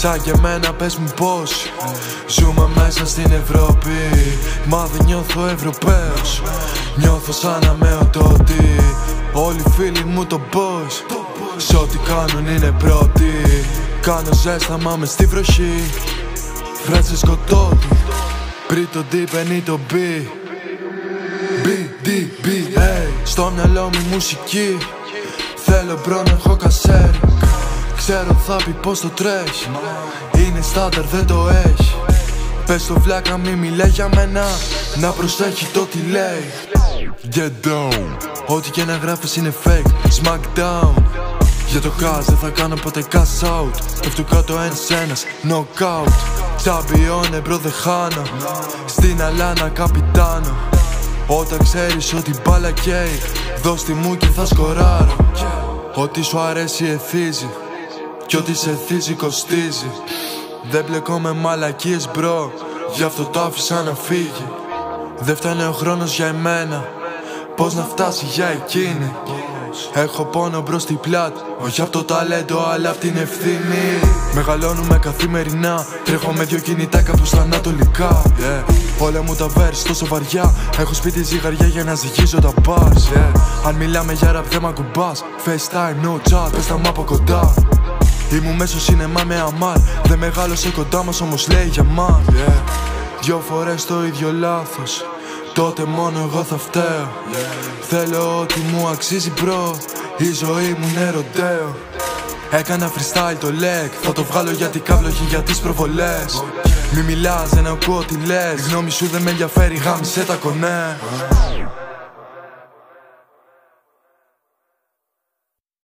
Σαν και εμένα πες μου πως ζούμε μέσα στην Ευρώπη, μα δεν νιώθω Ευρωπαίος. Νιώθω σαν να με οτότη. Όλοι οι φίλοι μου το boss, σ' ό,τι κάνουν είναι πρώτοι. Κάνω ζέσταμα μες στη βροχή, Φράντσισκο Τότι. Πριν το D μπαίνει το B, BDB, hey. Στο μυαλό μου μουσική, θέλω μπρο να έχω κασέρι. Ξέρω θα πει πως το τρέχει, είναι στάνταρ δεν το έχει. Πες το βλάκα μη μιλάει για μένα, να προσέχει το τι λέει. Get down, ό,τι και να γράφεις είναι fake. Smackdown, για το cash δεν θα κάνω ποτέ cash out. Πέφτω κάτω ένας knockout. Τσαμπιόνε μπρο δεν χάνω, στην αλάνα καπιτάνο. Όταν ξέρεις ότι μπάλα καίει, δώσ' τη μου και θα σκοράρω. Ό,τι σου αρέσει εθίζει, κι ό,τι σε θίζει κοστίζει. Δεν μπλεκώ με μαλακίες μπρο, γι' αυτό το άφησα να φύγει. Δεν φτάνει ο χρόνος για εμένα, πώς να φτάσει για εκείνη. Έχω πόνο μπρος στη πλάτη, όχι απ' το ταλέντο αλλά απ' την ευθύνη. Μεγαλώνουμε καθημερινά, τρέχω με δυο κινητά κάπου στα ανατολικά. Όλα μου τα verse τόσο βαριά, έχω σπίτι ζυγαριά για να ζυγίζω τα bars. Αν μιλάμε για rap δεν μ' ακουμπάς, FaceTime no chat, πες τα μ' από κοντά. Ήμουν μέσω σινεμά με αμάρ, δεν μεγάλωσε κοντά μας όμως λέει για μας. Δυο φορές το ίδιο λάθος, τότε μόνο εγώ θα φταίω. Θέλω ό,τι μου αξίζει μπρο, η ζωή μου είναι ροντέο. Έκανα freestyle το leg, θα το βγάλω γιατί κάβλοχη για τις προβολές. Μη μιλάς, δεν ακούω τι λες, η γνώμη σου δεν με ενδιαφέρει, γάμισε τα κονέ.